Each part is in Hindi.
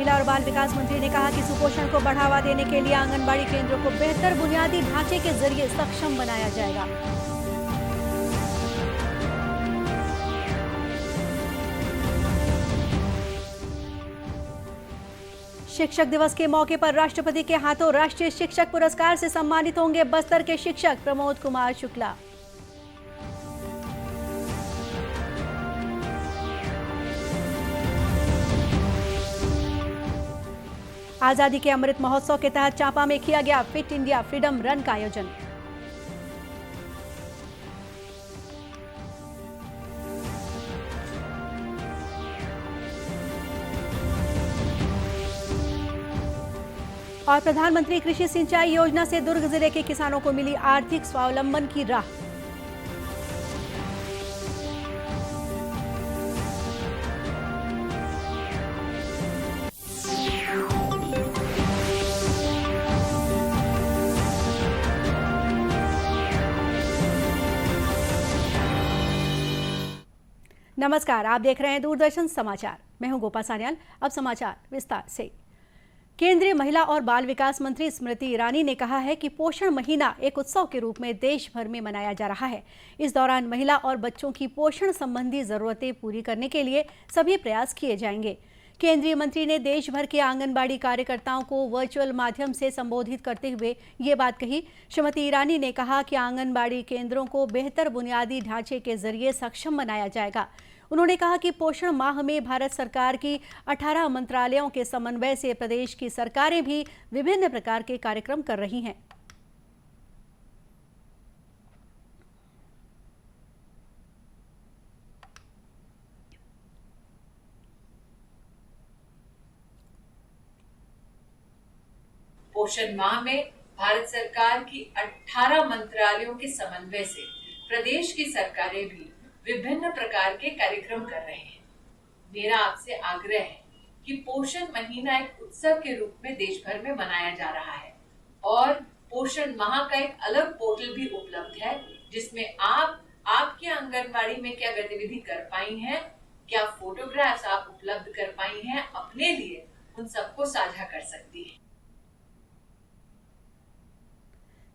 महिला और बाल विकास मंत्री ने कहा कि सुपोषण को बढ़ावा देने के लिए आंगनबाड़ी केंद्रों को बेहतर बुनियादी ढांचे के जरिए सक्षम बनाया जाएगा। शिक्षक दिवस के मौके पर राष्ट्रपति के हाथों राष्ट्रीय शिक्षक पुरस्कार से सम्मानित होंगे बस्तर के शिक्षक प्रमोद कुमार शुक्ला। आजादी के अमृत महोत्सव के तहत चांपा में किया गया फिट इंडिया फ्रीडम रन का आयोजन। और प्रधानमंत्री कृषि सिंचाई योजना से दुर्ग जिले के किसानों को मिली आर्थिक स्वावलंबन की राह। नमस्कार, आप देख रहे हैं दूरदर्शन समाचार। मैं हूं गोपा सान्याल। अब समाचार विस्तार से। केंद्रीय महिला और बाल विकास मंत्री स्मृति ईरानी ने कहा है कि पोषण महीना एक उत्सव के रूप में देश भर में मनाया जा रहा है। इस दौरान महिला और बच्चों की पोषण संबंधी जरूरतें पूरी करने के लिए सभी प्रयास किए जाएंगे। केंद्रीय मंत्री ने देश भर के आंगनबाड़ी कार्यकर्ताओं को वर्चुअल माध्यम से संबोधित करते हुए ये बात कही। श्रीमती ईरानी ने कहा कि आंगनबाड़ी केंद्रों को बेहतर बुनियादी ढांचे के जरिए सक्षम बनाया जाएगा। उन्होंने कहा कि पोषण माह में भारत सरकार की 18 मंत्रालयों के समन्वय से प्रदेश की सरकारें भी विभिन्न प्रकार के कार्यक्रम कर रही हैं। पोषण माह में भारत सरकार की 18 मंत्रालयों के समन्वय से प्रदेश की सरकारें भी विभिन्न प्रकार के कार्यक्रम कर रहे हैं। मेरा आपसे आग्रह है कि पोषण महीना एक उत्सव के रूप में देश भर में मनाया जा रहा है और पोषण माह का एक अलग पोर्टल भी उपलब्ध है जिसमें आप आपके आंगनबाड़ी में क्या गतिविधि कर पाई हैं, क्या फोटोग्राफ्स आप उपलब्ध कर पाई हैं अपने लिए, उन सबको साझा कर सकती हैं।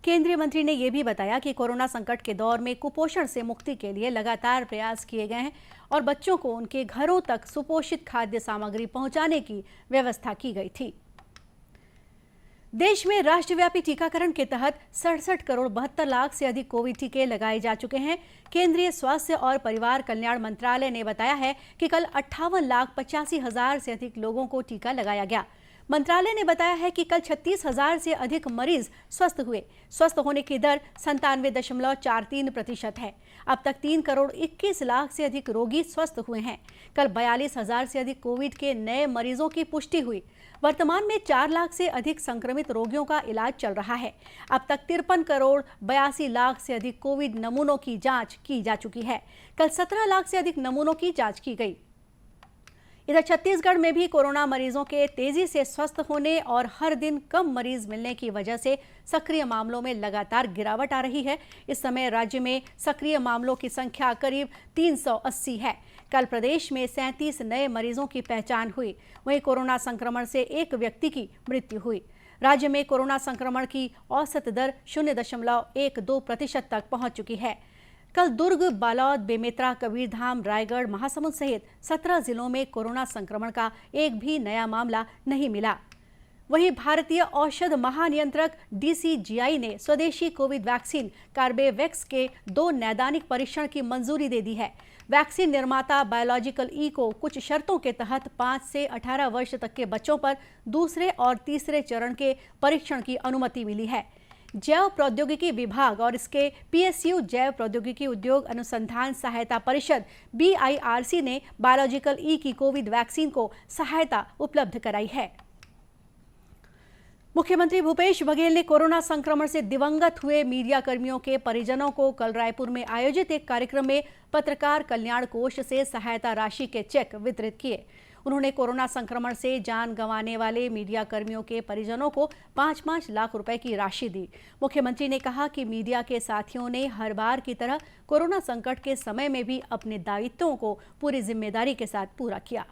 केंद्रीय मंत्री ने यह भी बताया कि कोरोना संकट के दौर में कुपोषण से मुक्ति के लिए लगातार प्रयास किए गए हैं और बच्चों को उनके घरों तक सुपोषित खाद्य सामग्री पहुंचाने की व्यवस्था की गई थी। देश में राष्ट्रव्यापी टीकाकरण के तहत 67 करोड़ 72 लाख से अधिक कोविड टीके लगाए जा चुके हैं। केंद्रीय स्वास्थ्य और परिवार कल्याण मंत्रालय ने बताया है कि कल 58,85,000 से अधिक लोगों को टीका लगाया गया। मंत्रालय ने बताया है कि कल 36,000 से अधिक मरीज स्वस्थ हुए। स्वस्थ होने की दर 97.43% है। अब तक 3 करोड़ 21 लाख से अधिक रोगी स्वस्थ हुए हैं। कल 42,000 से अधिक कोविड के नए मरीजों की पुष्टि हुई। वर्तमान में 4 लाख से अधिक संक्रमित रोगियों का इलाज चल रहा है। अब तक 53 करोड़ 82 लाख से अधिक कोविड नमूनों की जांच की जा चुकी है। कल 17 लाख से अधिक नमूनों की जांच की गई। इधर छत्तीसगढ़ में भी कोरोना मरीजों के तेजी से स्वस्थ होने और हर दिन कम मरीज मिलने की वजह से सक्रिय मामलों में लगातार गिरावट आ रही है। इस समय राज्य में सक्रिय मामलों की संख्या करीब 380 है। कल प्रदेश में 37 नए मरीजों की पहचान हुई। वहीं कोरोना संक्रमण से एक व्यक्ति की मृत्यु हुई। राज्य में कोरोना संक्रमण की औसत दर 0.12% तक पहुंच चुकी है। कल दुर्ग, बालोद, बेमेतरा, कबीरधाम, रायगढ़, महासमुंद सहित 17 जिलों में कोरोना संक्रमण का एक भी नया मामला नहीं मिला। वहीं भारतीय औषध महानियंत्रक DCGI ने स्वदेशी कोविड वैक्सीन कार्बेवैक्स के 2 नैदानिक परीक्षण की मंजूरी दे दी है। वैक्सीन निर्माता बायोलॉजिकल ई को कुछ शर्तों के तहत 5 से 18 वर्ष तक के बच्चों पर दूसरे और तीसरे चरण के परीक्षण की अनुमति मिली है। जैव प्रौद्योगिकी विभाग और इसके PSU जैव प्रौद्योगिकी उद्योग अनुसंधान सहायता परिषद BIRC ने बायोलॉजिकल ई की कोविड वैक्सीन को सहायता उपलब्ध कराई है। मुख्यमंत्री भूपेश बघेल ने कोरोना संक्रमण से दिवंगत हुए मीडिया कर्मियों के परिजनों को कल रायपुर में आयोजित एक कार्यक्रम में पत्रकार कल्याण कोष से सहायता राशि के चेक वितरित किए। उन्होंने कोरोना संक्रमण से जान गंवाने वाले मीडिया कर्मियों के परिजनों को 5-5 लाख रुपए की राशि दी। मुख्यमंत्री ने कहा कि मीडिया के साथियों ने हर बार की तरह कोरोना संकट के समय में भी अपने दायित्वों को पूरी जिम्मेदारी के साथ पूरा किया।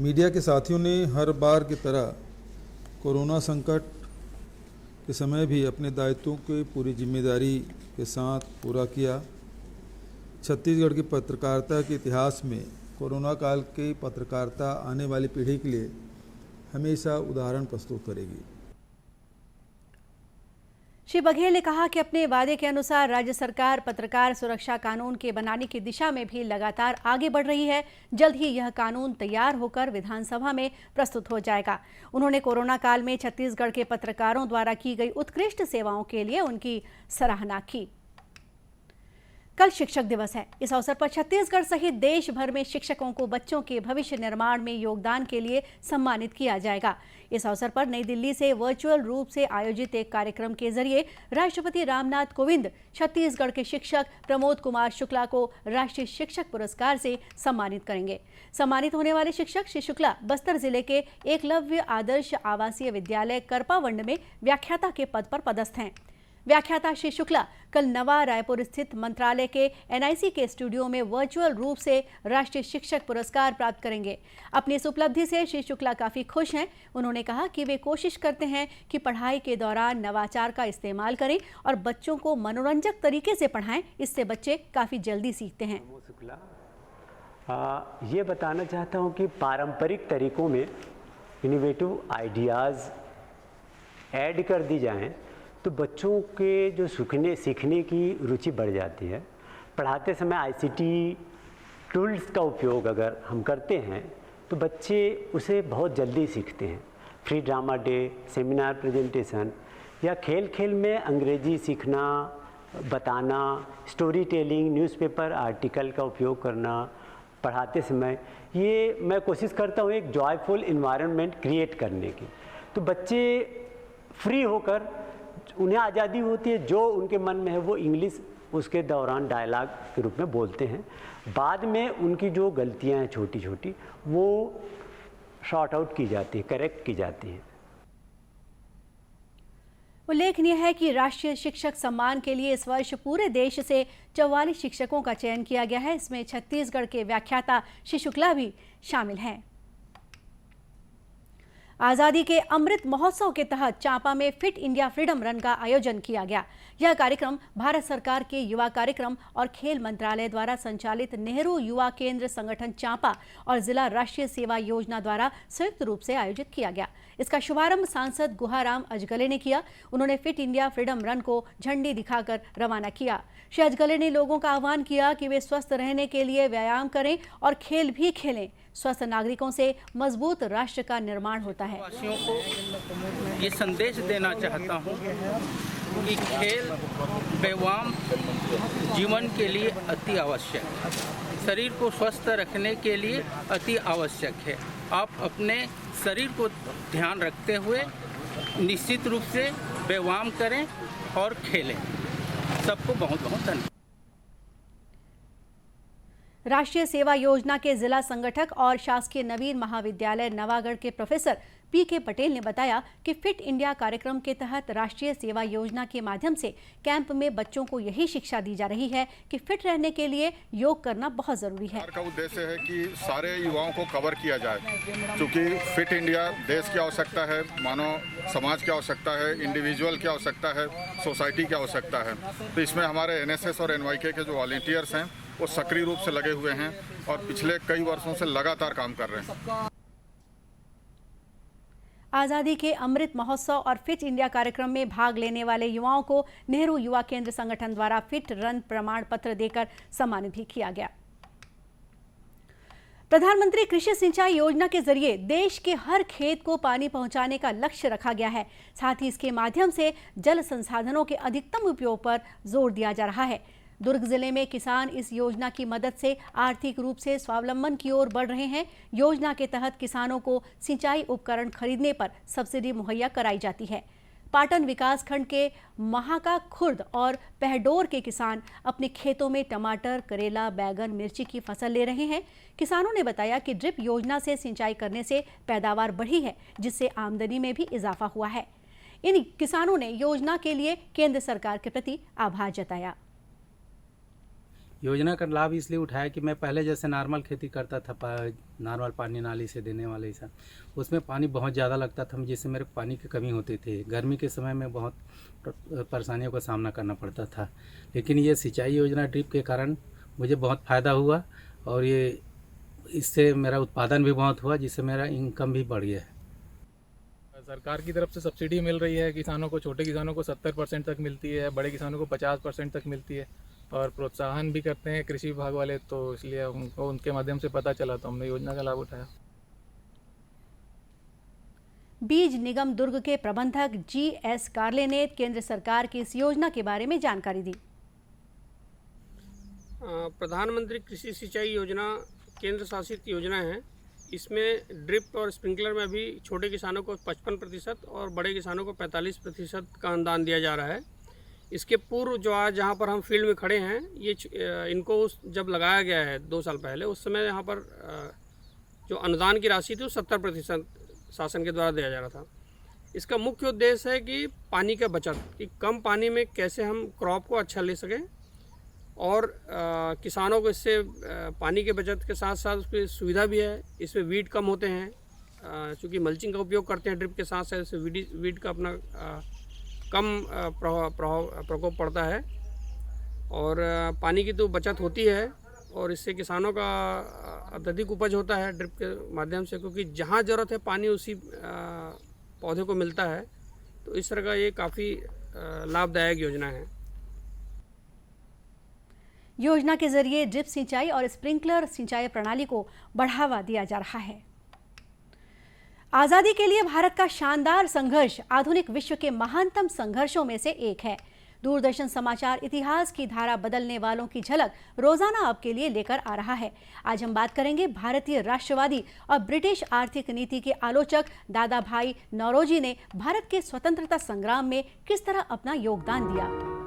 मीडिया के साथियों ने हर बार की तरह कोरोना संकट के समय भी अपने दायित्वों की पूरी जिम्मेदारी के साथ पूरा किया। छत्तीसगढ़ की पत्रकारिता के इतिहास में कोरोना काल की पत्रकारिता आने वाली पीढ़ी के लिए हमेशा उदाहरण प्रस्तुत करेगी। श्री बघेल ने कहा कि अपने वादे के अनुसार राज्य सरकार पत्रकार सुरक्षा कानून के बनाने की दिशा में भी लगातार आगे बढ़ रही है। जल्द ही यह कानून तैयार होकर विधानसभा में प्रस्तुत हो जाएगा। उन्होंने कोरोना काल में छत्तीसगढ़ के पत्रकारों द्वारा की गई उत्कृष्ट सेवाओं के लिए उनकी सराहना की। कल शिक्षक दिवस है। इस अवसर पर छत्तीसगढ़ सहित देश भर में शिक्षकों को बच्चों के भविष्य निर्माण में योगदान के लिए सम्मानित किया जाएगा। इस अवसर पर नई दिल्ली से वर्चुअल रूप से आयोजित एक कार्यक्रम के जरिए राष्ट्रपति रामनाथ कोविंद छत्तीसगढ़ के शिक्षक प्रमोद कुमार शुक्ला को राष्ट्रीय शिक्षक पुरस्कार से सम्मानित करेंगे। सम्मानित होने वाले शिक्षक श्री शुक्ला बस्तर जिले के एकलव्य आदर्श आवासीय विद्यालय करपावंड में व्याख्याता के पद पर पदस्थ हैं। व्याख्याता श्री शुक्ला कल नवा रायपुर स्थित मंत्रालय के एनआईसी के स्टूडियो में वर्चुअल रूप से राष्ट्रीय शिक्षक पुरस्कार प्राप्त करेंगे। अपनी इस उपलब्धि से श्री शुक्ला काफी खुश हैं। उन्होंने कहा कि वे कोशिश करते हैं कि पढ़ाई के दौरान नवाचार का इस्तेमाल करें और बच्चों को मनोरंजक तरीके से पढ़ाएं। इससे बच्चे काफी जल्दी सीखते हैं। ये बताना चाहता हूँ कि पारंपरिक तरीकों में इनोवेटिव आइडियाज़ ऐड कर दी जाएं तो बच्चों के जो सीखने की रुचि बढ़ जाती है। पढ़ाते समय आईसीटी टूल्स का उपयोग अगर हम करते हैं तो बच्चे उसे बहुत जल्दी सीखते हैं। Free drama day, seminar presentation या खेल खेल में अंग्रेजी सीखना, बताना, स्टोरी टेलिंग, न्यूज़पेपर आर्टिकल का उपयोग करना पढ़ाते समय, ये मैं कोशिश करता हूँ एक जॉयफुल इन्वायरमेंट क्रिएट करने की। तो बच्चे फ्री होकर, उन्हें आज़ादी होती है, जो उनके मन में है वो इंग्लिश उसके दौरान डायलॉग के रूप में बोलते हैं। बाद में उनकी जो गलतियां हैं छोटी छोटी वो शॉर्ट आउट की जाती है, करेक्ट की जाती हैं। उल्लेखनीय है कि राष्ट्रीय शिक्षक सम्मान के लिए इस वर्ष पूरे देश से 44 शिक्षकों का चयन किया गया है। इसमें छत्तीसगढ़ के व्याख्याता श्री शुक्ला भी शामिल हैं। आज़ादी के अमृत महोत्सव के तहत चांपा में फिट इंडिया फ्रीडम रन का आयोजन किया गया। यह कार्यक्रम भारत सरकार के युवा कार्यक्रम और खेल मंत्रालय द्वारा संचालित नेहरू युवा केंद्र संगठन चांपा और जिला राष्ट्रीय सेवा योजना द्वारा संयुक्त रूप से आयोजित किया गया। इसका शुभारंभ सांसद गुहाराम अजगले ने किया। उन्होंने फिट इंडिया फ्रीडम रन को झंडी दिखाकर रवाना किया। श्री अजगले ने लोगों का आह्वान किया कि वे स्वस्थ रहने के लिए व्यायाम करें और खेल भी खेलें। स्वस्थ नागरिकों से मजबूत राष्ट्र का निर्माण होता है। वासियों को ये संदेश देना चाहता हूँ कि खेल व्यायाम जीवन के लिए अति आवश्यक है, शरीर को स्वस्थ रखने के लिए अति आवश्यक है। आप अपने शरीर को ध्यान रखते हुए निश्चित रूप से व्यायाम करें और खेलें। सबको बहुत बहुत धन्यवाद। राष्ट्रीय सेवा योजना के जिला संगठक और शासकीय नवीन महाविद्यालय नवागढ़ के प्रोफेसर पीके पटेल ने बताया कि फिट इंडिया कार्यक्रम के तहत राष्ट्रीय सेवा योजना के माध्यम से कैंप में बच्चों को यही शिक्षा दी जा रही है कि फिट रहने के लिए योग करना बहुत जरूरी है। का उद्देश्य है कि सारे युवाओं को कवर किया जाए, क्योंकि फिट इंडिया देश की आवश्यकता है, मानव समाज की आवश्यकता है, इंडिविजुअल की आवश्यकता है, सोसाइटी की आवश्यकता है। तो इसमें हमारे एनएसएस और एनवाईके के जो वॉलंटियर्स हैं वो सक्रिय रूप से लगे हुए हैं और पिछले कई वर्षों से लगातार काम कर रहे हैं। आज़ादी के अमृत महोत्सव और फिट इंडिया कार्यक्रम में भाग लेने वाले युवाओं को नेहरू युवा केंद्र संगठन द्वारा फिट रन प्रमाण पत्र देकर सम्मानित भी किया गया। प्रधानमंत्री कृषि सिंचाई योजना के जरिए देश के हर खेत को पानी पहुंचाने का लक्ष्य रखा गया है। साथ ही इसके माध्यम से जल संसाधनों के अधिकतम उपयोग पर जोर दिया जा रहा है। दुर्ग जिले में किसान इस योजना की मदद से आर्थिक रूप से स्वावलंबन की ओर बढ़ रहे हैं। योजना के तहत किसानों को सिंचाई उपकरण खरीदने पर सब्सिडी मुहैया कराई जाती है। पाटन विकास खंड के महाका खुर्द और पहडोर के किसान अपने खेतों में टमाटर, करेला, बैगन, मिर्ची की फसल ले रहे हैं। किसानों ने बताया कि ड्रिप योजना से सिंचाई करने से पैदावार बढ़ी है, जिससे आमदनी में भी इजाफा हुआ है। इन किसानों ने योजना के लिए केंद्र सरकार के प्रति आभार जताया। योजना का लाभ इसलिए उठाया कि मैं पहले जैसे नॉर्मल खेती करता था, नॉर्मल पानी नाली से देने वाले ही सब, उसमें पानी बहुत ज़्यादा लगता था, जिससे मेरे पानी की कमी होती थी। गर्मी के समय में बहुत परेशानियों का सामना करना पड़ता था। लेकिन ये सिंचाई योजना ड्रिप के कारण मुझे बहुत फ़ायदा हुआ और ये इससे मेरा उत्पादन भी बहुत हुआ, जिससे मेरा इनकम भी बढ़ गया है। सरकार की तरफ से सब्सिडी मिल रही है किसानों को, छोटे किसानों को 70% तक मिलती है, बड़े किसानों को 50% तक मिलती है और प्रोत्साहन भी करते हैं कृषि विभाग वाले, तो इसलिए उनको उनके माध्यम से पता चला तो हमने योजना का लाभ उठाया। बीज निगम दुर्ग के प्रबंधक GS कार्ले ने केंद्र सरकार की इस योजना के बारे में जानकारी दी। प्रधानमंत्री कृषि सिंचाई योजना केंद्र शासित योजना है। इसमें ड्रिप और स्प्रिंकलर में भी छोटे किसानों को 55% और बड़े किसानों को 45% का अनुदान दिया जा रहा है। इसके पूर्व जो आज जहाँ पर हम फील्ड में खड़े हैं, ये इनको जब लगाया गया है 2 साल पहले, उस समय यहाँ पर जो अनुदान की राशि थी वो 70% शासन के द्वारा दिया जा रहा था। इसका मुख्य उद्देश्य है कि पानी का बचत, कि कम पानी में कैसे हम क्रॉप को अच्छा ले सकें और किसानों को इससे पानी के बचत के साथ साथ उसकी सुविधा भी है। इसमें वीड कम होते हैं, चूँकि मल्चिंग का उपयोग करते हैं ड्रिप के साथ साथ, इससे वीड का अपना कम प्रकोप पड़ता है और पानी की तो बचत होती है और इससे किसानों का अत्यधिक उपज होता है ड्रिप के माध्यम से, क्योंकि जहाँ ज़रूरत है पानी उसी पौधे को मिलता है। तो इस तरह का ये काफ़ी लाभदायक योजना है। योजना के जरिए ड्रिप सिंचाई और स्प्रिंकलर सिंचाई प्रणाली को बढ़ावा दिया जा रहा है। आजादी के लिए भारत का शानदार संघर्ष आधुनिक विश्व के महानतम संघर्षों में से एक है। दूरदर्शन समाचार इतिहास की धारा बदलने वालों की झलक रोजाना आपके लिए लेकर आ रहा है। आज हम बात करेंगे भारतीय राष्ट्रवादी और ब्रिटिश आर्थिक नीति के आलोचक दादा भाई नौरोजी ने भारत के स्वतंत्रता संग्राम में किस तरह अपना योगदान दिया।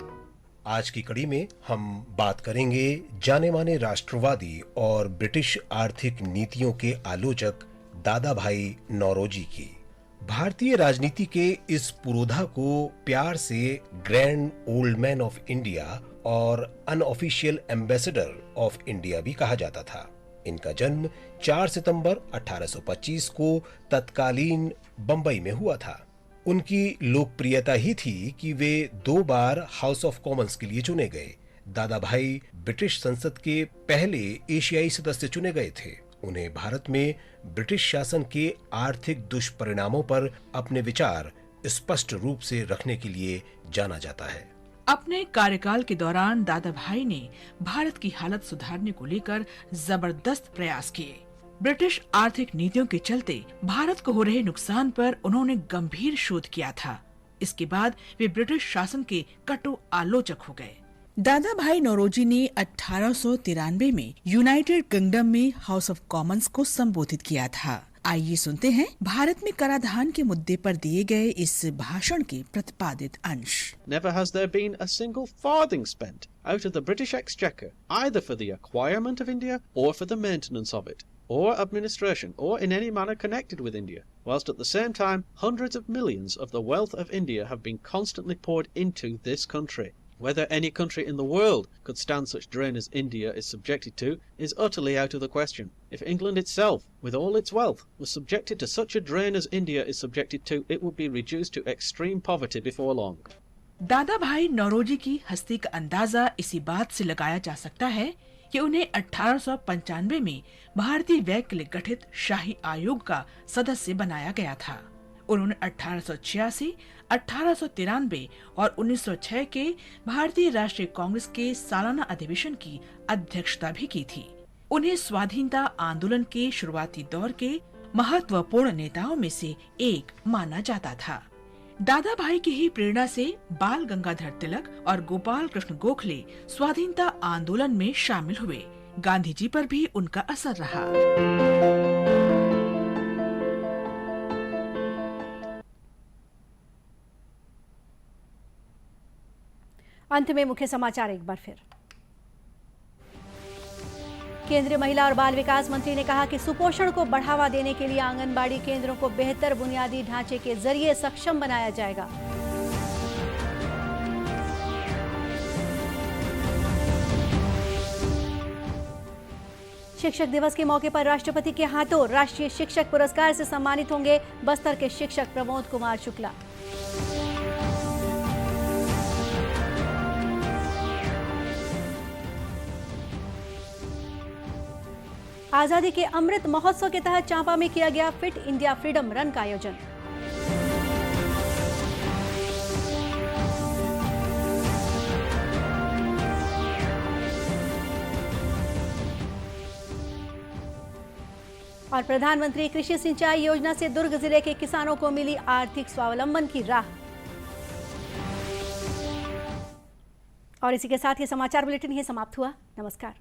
आज की कड़ी में हम बात करेंगे जाने माने राष्ट्रवादी और ब्रिटिश आर्थिक नीतियों के आलोचक दादा भाई नौरोजी की। भारतीय राजनीति के इस पुरोधा को प्यार से grand old man of India और अनऑफिशियल एम्बेसडर ऑफ इंडिया भी कहा जाता था। इनका जन्म 4 सितंबर 1825 को तत्कालीन बंबई में हुआ था। उनकी लोकप्रियता ही थी कि वे 2 बार हाउस ऑफ कॉमन्स के लिए चुने गए। दादा भाई ब्रिटिश संसद के पहले एशियाई सदस्य चुने गए थे। उन्हें भारत में ब्रिटिश शासन के आर्थिक दुष्परिणामों पर अपने विचार स्पष्ट रूप से रखने के लिए जाना जाता है। अपने कार्यकाल के दौरान दादा भाई ने भारत की हालत सुधारने को लेकर जबरदस्त प्रयास किए। ब्रिटिश आर्थिक नीतियों के चलते भारत को हो रहे नुकसान पर उन्होंने गंभीर शोध किया था। इसके बाद वे ब्रिटिश शासन के कटु आलोचक हो गए। दादा भाई नौरोजी ने 1893 में यूनाइटेड किंगडम में हाउस ऑफ कॉमन्स को संबोधित किया था। आइए सुनते हैं भारत में कराधान के मुद्दे पर दिए गए इस भाषण के प्रतिपादित अंश। Never has there been a single farthing spent out of the British Exchequer, either for the acquirement of India or for the maintenance of it, or administration, or in any manner connected with India, whilst at the same time hundreds of millions of the wealth of India have been constantly poured into this country. Whether any country in the world could stand such drain as India is subjected to is utterly out of the question. If England itself, with all its wealth, was subjected to such a drain as India is subjected to, it would be reduced to extreme poverty before long. दादा भाई नौरोजी की हस्ती का अंदाजा इसी बात से लगाया जा सकता है कि उन्हें 1895 में भारतीय व्यय के लिए गठित शाही आयोग का सदस्य बनाया गया था। उन्होंने 1886, 1893 और 1906 के भारतीय राष्ट्रीय कांग्रेस के सालाना अधिवेशन की अध्यक्षता भी की थी। उन्हें स्वाधीनता आंदोलन के शुरुआती दौर के महत्वपूर्ण नेताओं में से एक माना जाता था। दादा भाई की ही प्रेरणा से बाल गंगाधर तिलक और गोपाल कृष्ण गोखले स्वाधीनता आंदोलन में शामिल हुए। गांधी जी पर भी उनका असर रहा। अंत में मुख्य समाचार एक बार फिर। केंद्रीय महिला और बाल विकास मंत्री ने कहा कि सुपोषण को बढ़ावा देने के लिए आंगनबाड़ी केंद्रों को बेहतर बुनियादी ढांचे के जरिए सक्षम बनाया जाएगा। शिक्षक दिवस के मौके पर राष्ट्रपति के हाथों राष्ट्रीय शिक्षक पुरस्कार से सम्मानित होंगे बस्तर के शिक्षक प्रमोद कुमार शुक्ला। आजादी के अमृत महोत्सव के तहत चांपा में किया गया फिट इंडिया फ्रीडम रन का आयोजन। और प्रधानमंत्री कृषि सिंचाई योजना से दुर्ग जिले के किसानों को मिली आर्थिक स्वावलंबन की राह। और इसी के साथ ये समाचार बुलेटिन ही समाप्त हुआ। नमस्कार।